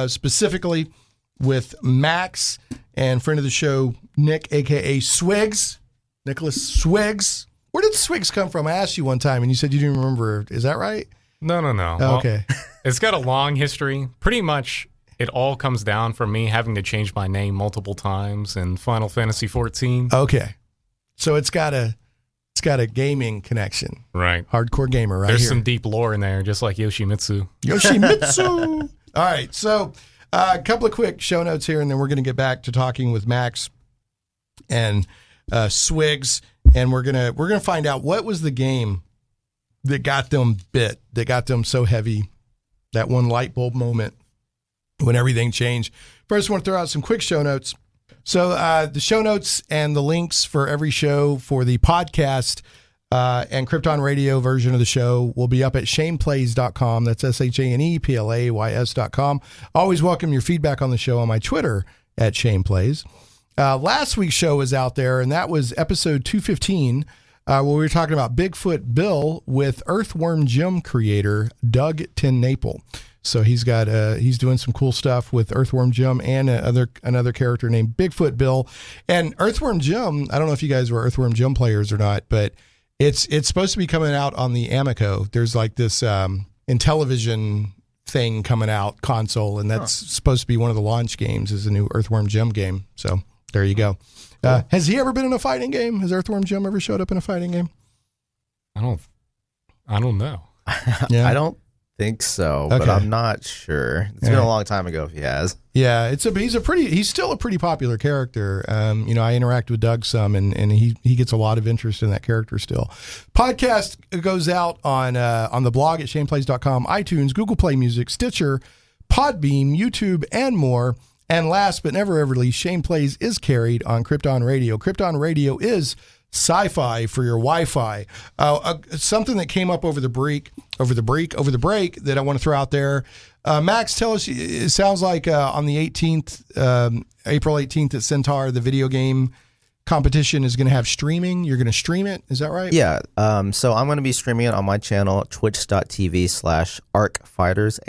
specifically with Maxx and friend of the show, Nick, a.k.a. Swiggs, Nicholas Swiggs. Where did Swiggs come from? I asked you one time, and you said you didn't remember. Is that right? No. Oh, okay. Well, it's got a long history. Pretty much it all comes down from me having to change my name multiple times in Final Fantasy XIV. Okay. So it's got a gaming connection. Right. Hardcore gamer right There's here. some deep lore in there, just like Yoshimitsu. Yoshimitsu. All right. So a couple of quick show notes here, and then we're going to get back to talking with Maxx and Swiggs, and we're gonna find out what was the game that got them bit, that got them so heavy, that one light bulb moment when everything changed. First, I want to throw out some quick show notes. So the show notes and the links for every show for the podcast and Krypton radio version of the show will be up at shaneplays.com. That's ShanePlays.com. Always welcome your feedback on the show on my Twitter at Shane Plays. Last week's show was out there, and that was episode 215, where we were talking about Bigfoot Bill with Earthworm Jim creator Doug TenNapel. So he's doing some cool stuff with Earthworm Jim and another character named Bigfoot Bill. And Earthworm Jim, I don't know if you guys were Earthworm Jim players or not, but it's supposed to be coming out on the Amico. There's like this Intellivision thing coming out, console, and that's supposed to be one of the launch games, is a new Earthworm Jim game. So there you go. Has he ever been in a fighting game? Has Earthworm Jim ever showed up in a fighting game? I don't know. Yeah. I don't think so, but Okay. I'm not sure. It's been a long time ago if he has. Yeah, he's still a pretty popular character. I interact with Doug some, and he gets a lot of interest in that character still. Podcast goes out on the blog at shaneplays.com, iTunes, Google Play Music, Stitcher, Podbean, YouTube, and more. And last but never ever least, Shane Plays is carried on Krypton Radio. Krypton Radio is SciFi for your Wi-Fi. Something that came up over the break that I want to throw out there. Maxx, tell us, it sounds like on the 18th, April 18th at Centaur, the video game competition is going to have streaming. You're going to stream it. Is that right? Yeah. So I'm going to be streaming it on my channel, twitch.tv/ARK Fighters,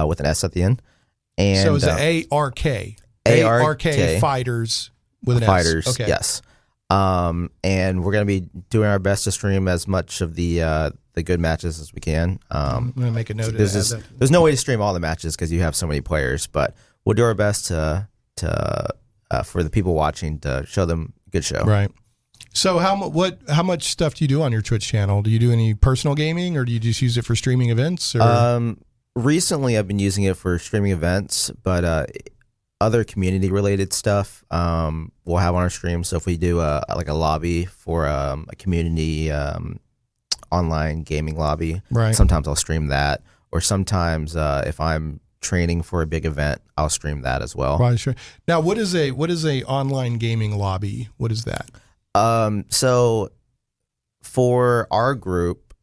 with an S at the end. And so is it ARK? ARK Fighters with an Fighters, S. Okay. yes. And we're going to be doing our best to stream as much of the good matches as we can. I'm going to make a note of There's no way to stream all the matches because you have so many players, but we'll do our best to for the people watching to show them a good show. Right. So how much stuff do you do on your Twitch channel? Do you do any personal gaming, or do you just use it for streaming events? Or? Recently, I've been using it for streaming events, but other community related stuff we'll have on our stream. So if we do a lobby for a community online gaming lobby, right, sometimes I'll stream that, or sometimes if I'm training for a big event, I'll stream that as well. Right, sure. Now, what is a online gaming lobby? What is that? So for our group,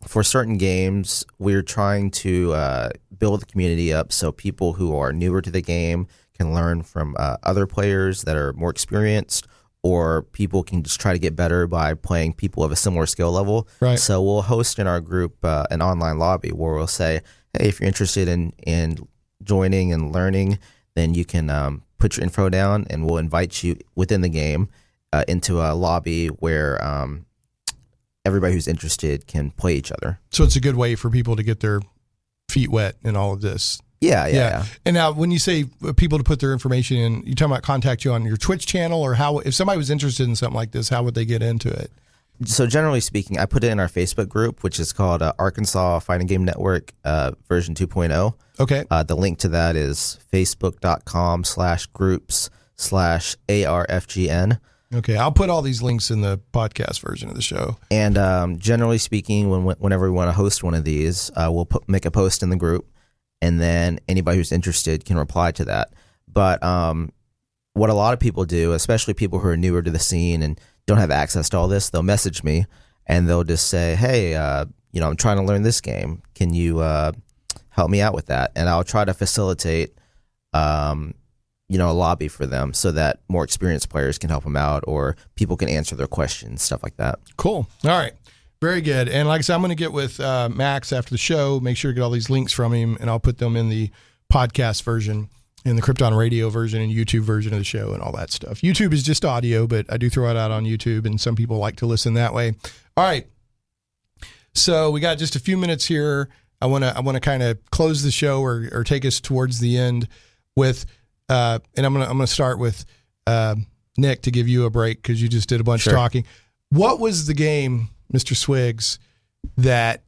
for certain games, we're trying to build the community up so people who are newer to the game can learn from other players that are more experienced, or people can just try to get better by playing people of a similar skill level. Right. So we'll host in our group an online lobby where we'll say, hey, if you're interested in joining and learning, then you can put your info down, and we'll invite you within the game into a lobby where everybody who's interested can play each other. So it's a good way for people to get their feet wet in all of this. Yeah. And now when you say people to put their information in, you talking about contact you on your Twitch channel, or how, if somebody was interested in something like this, how would they get into it? So generally speaking, I put it in our Facebook group, which is called Arkansas Fighting Game Network version 2.0. Okay. The link to that is facebook.com/groups/ARFGN. Okay, I'll put all these links in the podcast version of the show. And generally speaking, whenever we want to host one of these, we'll make a post in the group, and then anybody who's interested can reply to that. But what a lot of people do, especially people who are newer to the scene and don't have access to all this, they'll message me and they'll just say, hey, I'm trying to learn this game. Can you help me out with that? And I'll try to facilitate, a lobby for them so that more experienced players can help them out, or people can answer their questions, stuff like that. Cool. All right. Very good. And like I said, I'm going to get with Maxx after the show, make sure to get all these links from him, and I'll put them in the podcast version, in the Krypton radio version, and YouTube version of the show, and all that stuff. YouTube is just audio, but I do throw it out on YouTube, and some people like to listen that way. All right. So we got just a few minutes here. I want to kind of close the show or take us towards the end with, and I'm gonna start with Nick to give you a break because you just did a bunch of talking. What was the game, Mr. Swiggs, that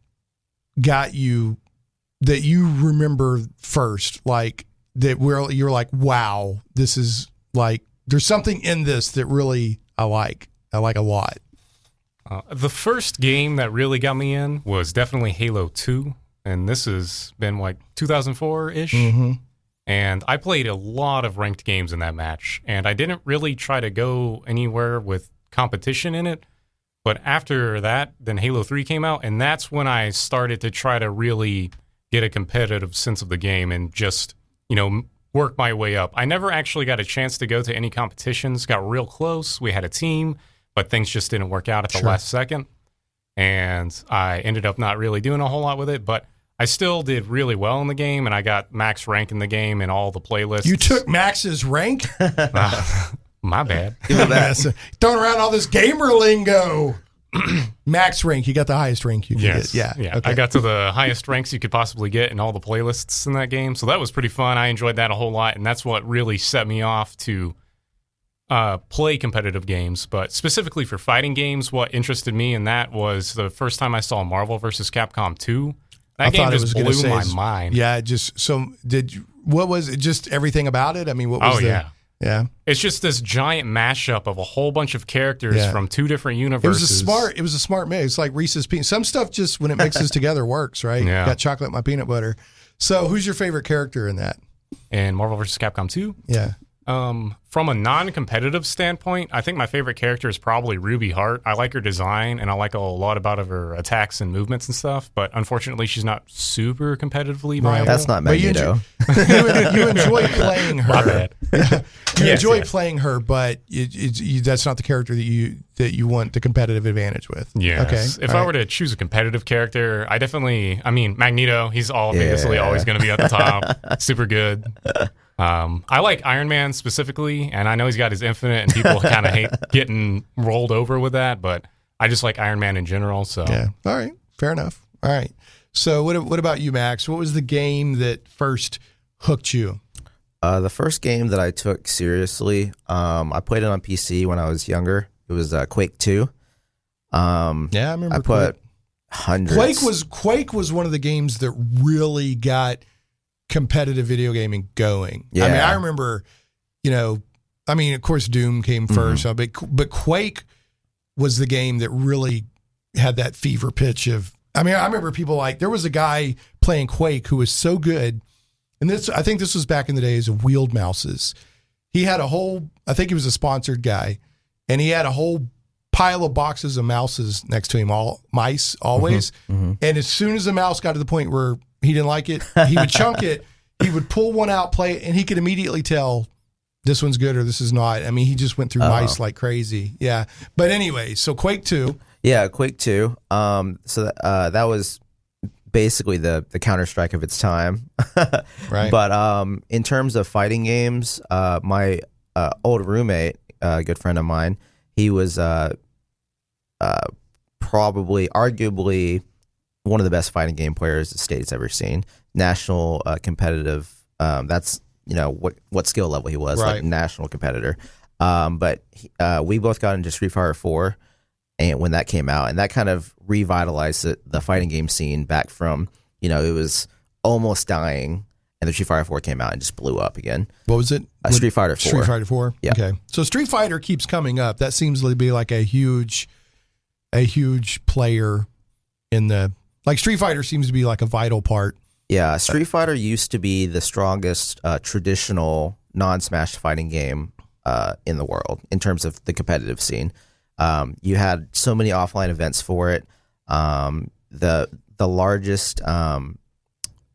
got you, that you remember first, like that you're like, wow, this is like, there's something in this that really I like a lot. The first game that really got me in was definitely Halo 2, and this has been like 2004-ish. Mm-hmm. And I played a lot of ranked games in that match, and I didn't really try to go anywhere with competition in it. But after that, then Halo 3 came out, and that's when I started to try to really get a competitive sense of the game and just, work my way up. I never actually got a chance to go to any competitions, got real close. We had a team, but things just didn't work out at the last second. And I ended up not really doing a whole lot with it, but I still did really well in the game, and I got max rank in the game and all the playlists. You took Max's rank? My bad. Throwing around all this gamer lingo. Max rank, you got the highest rank you could get. Yeah. Okay. I got to the highest ranks you could possibly get in all the playlists in that game, so that was pretty fun. I enjoyed that a whole lot, and that's what really set me off to play competitive games. But specifically for fighting games, what interested me in that was the first time I saw Marvel vs. Capcom 2. That game just blew my mind. Yeah, what was it? Just everything about it? I mean, what was Yeah. It's just this giant mashup of a whole bunch of characters from two different universes. It was a smart mix. It's like Reese's Peanuts. Some stuff just, when it mixes together, works, right? Yeah. Got chocolate in my peanut butter. So who's your favorite character in that? In Marvel vs. Capcom 2? Yeah. From a non-competitive standpoint, I think my favorite character is probably Ruby Hart. I like her design, and I like a lot about her attacks and movements and stuff, but unfortunately she's not super competitively viable. That's not Magneto. You enjoy playing her. My bad. You enjoy playing her, but that's not the character that you want the competitive advantage with. Yes. Okay. If I were to choose a competitive character, Magneto, he's obviously always going to be at the top. Super good. I like Iron Man specifically, and I know he's got his infinite, and people kind of hate getting rolled over with that, but I just like Iron Man in general. So yeah, all right, fair enough. All right, so what about you, Max? What was the game that first hooked you? The first game that I took seriously, I played it on PC when I was younger. It was Quake 2. I remember. I put hundreds. Quake was one of the games that really got competitive video gaming going. Yeah. I mean, I remember, of course Doom came first, but Quake was the game that really had that fever pitch of, I remember people there was a guy playing Quake who was so good, and I think this was back in the days of wheeled mouses. He had I think he was a sponsored guy, and he had a whole pile of boxes of mouses next to him, all mice always. And as soon as the mouse got to the point where he didn't like it, he would chunk it, he would pull one out, play it, and he could immediately tell this one's good or this is not. I mean, he just went through mice like crazy. Yeah. But anyway, so Quake 2. Yeah, Quake 2. So that was basically the Counter-Strike of its time. Right. But in terms of fighting games, my old roommate, a good friend of mine, he was arguably one of the best fighting game players the state's ever seen. National competitive. That's what skill level he was, right. like national competitor. But we both got into Street Fighter 4, and when that came out, and that kind of revitalized the fighting game scene back from it was almost dying, and the Street Fighter 4 came out and just blew up again. What was it? Street Fighter 4. Street Fighter 4. Yeah. Okay. So Street Fighter keeps coming up. That seems to be like a huge player in the. Like Street Fighter seems to be like a vital part. Yeah, Street Fighter used to be the strongest traditional non-Smash fighting game in the world in terms of the competitive scene. You had so many offline events for it. the largest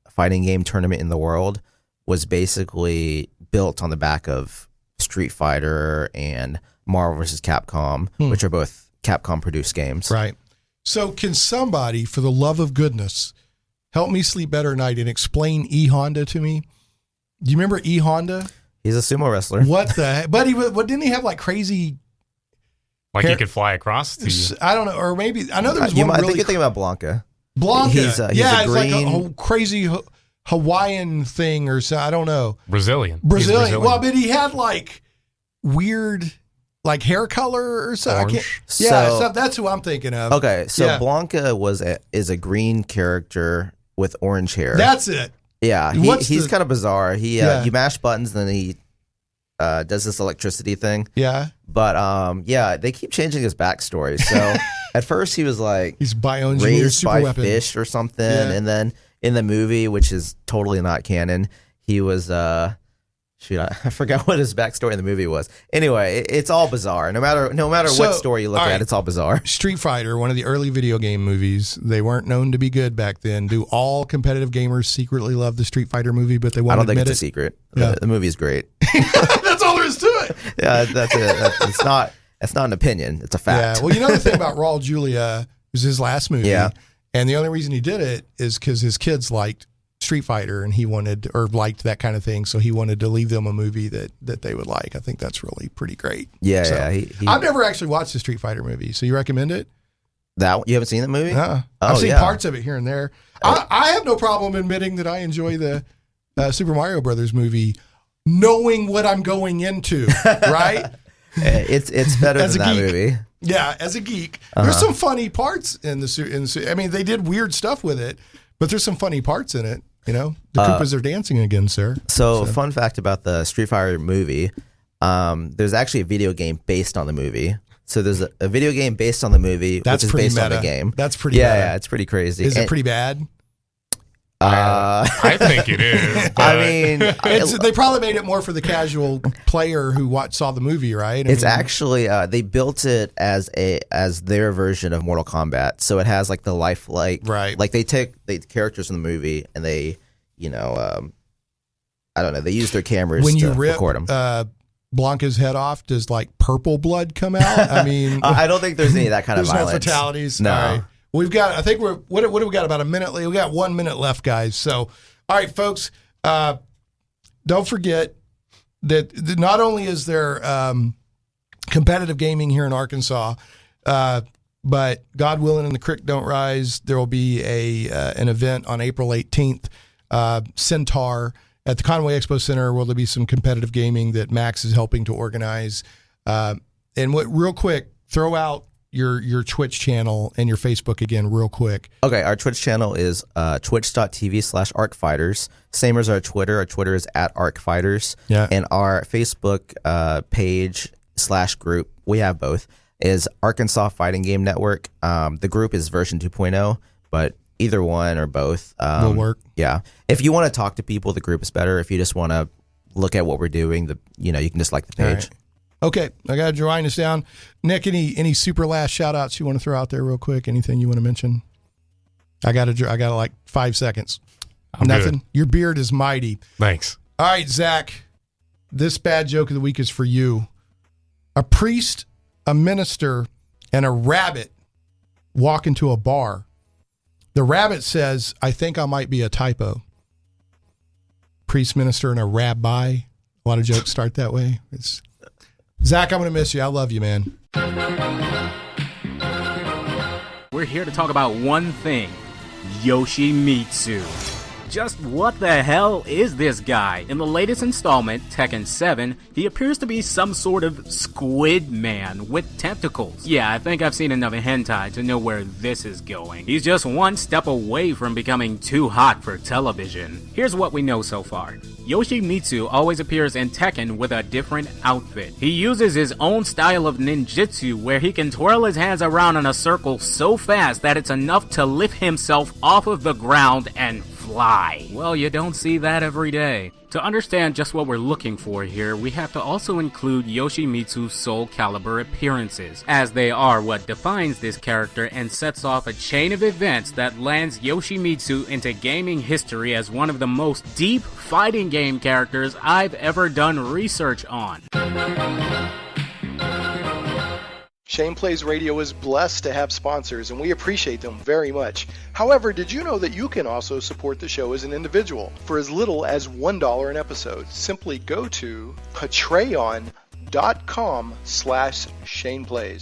fighting game tournament in the world was basically built on the back of Street Fighter and Marvel vs. Capcom, which are both Capcom produced games. Right. So can somebody, for the love of goodness, help me sleep better at night and explain E Honda to me? Do you remember E Honda? He's a sumo wrestler. What the heck? But didn't he have like crazy? Like he could fly across to you. I don't know, or maybe I know there was one. I think you're thinking about Blanca. Blanca. He's yeah, a it's green... like a whole crazy Hawaiian thing or so. I don't know. Brazilian. Well, but he had like weird like hair color or something. Orange. So that's who I'm thinking of. Okay, so Yeah. Blanca is a green character with orange hair. That's it. Yeah, he's kind of bizarre. You mash buttons, then he does this electricity thing. Yeah. But they keep changing his backstory. So at first he was like He's bioengineered raised super by weapon. fish or something, Yeah. and then in the movie, which is totally not canon, he was I forgot what his backstory in the movie was. Anyway, it's all bizarre. No matter what story you look at, it's all bizarre. Street Fighter, one of the early video game movies, they weren't known to be good back then. Do all competitive gamers secretly love the Street Fighter movie, but they I won't don't think admit it's a it? secret. Yeah. The movie's great. That's all there is to it. Yeah, that's it. It's not an opinion. It's a fact. Yeah. Well, you know the thing about Raul Julia was his last movie. Yeah. And the only reason he did it is because his kids liked Street Fighter and he wanted, or liked that kind of thing. So he wanted to leave them a movie that they would like. I think that's really pretty great. Yeah, So, yeah. I've never actually watched the Street Fighter movie. So you recommend it? You haven't seen that movie? I've seen parts of it here and there. I have no problem admitting that I enjoy the Super Mario Brothers movie, knowing what I'm going into, right? It's better than that movie. Yeah, as a geek, there's some funny parts in the. I mean, they did weird stuff with it, but there's some funny parts in it. You know, the Koopas are dancing again, sir. So, fun fact about the Street Fighter movie: there's actually a video game based on the movie. So there's a video game based on the movie, which is based on the game. That's pretty. Meta. Yeah, it's pretty crazy. Is it pretty bad? I think it is. But I mean, they probably made it more for the casual player who saw the movie, right? It's actually they built it as their version of Mortal Kombat. So it has like the lifelike, right? Like they take the characters in the movie and they, I don't know, they use their cameras when you to rip, record them. Blanca's head off, does like purple blood come out? I mean, I don't think there's any of that kind of there's violence. no fatalities. No. All right. We've got, I think what do we got, about a minute? We got 1 minute left, guys. So, all right, folks, don't forget that not only is there competitive gaming here in Arkansas, but God willing and the creek don't rise, there will be an event on April 18th, Centaur, at the Conway Expo Center, where there'll be some competitive gaming that Maxx is helping to organize. And real quick, throw out your Twitch channel and your Facebook again real quick. Okay, our Twitch channel is twitch.tv/ArcFighters. Same as our Twitter. Our Twitter is @ArcFighters. Yeah. And our Facebook page/group, we have both, is Arkansas Fighting Game Network. The group is version 2.0, but either one or both will work. Yeah. If you want to talk to people, the group is better. If you just want to look at what we're doing, you can just like the page. Right. Okay, I got to wind us down. Nick, any super last shout outs you want to throw out there real quick? Anything you want to mention? I got like 5 seconds. I'm Nothing. good. Your beard is mighty. Thanks. All right, Zach, this bad joke of the week is for you. A priest, a minister, and a rabbit walk into a bar. The rabbit says, "I think I might be a typo." Priest, minister, and a rabbi. A lot of jokes start that way. Zach, I'm going to miss you. I love you, man. We're here to talk about one thing, Yoshimitsu. Just what the hell is this guy? In the latest installment, Tekken 7, he appears to be some sort of squid man with tentacles. Yeah, I think I've seen enough hentai to know where this is going. He's just one step away from becoming too hot for television. Here's what we know so far. Yoshimitsu always appears in Tekken with a different outfit. He uses his own style of ninjutsu where he can twirl his hands around in a circle so fast that it's enough to lift himself off of the ground and fly. Well, you don't see that every day. To understand just what we're looking for here, we have to also include Yoshimitsu's Soul Calibur appearances, as they are what defines this character and sets off a chain of events that lands Yoshimitsu into gaming history as one of the most deep fighting game characters I've ever done research on. Shane Plays Radio is blessed to have sponsors, and we appreciate them very much. However, did you know that you can also support the show as an individual for as little as $1 an episode? Simply go to patreon.com/ShanePlays.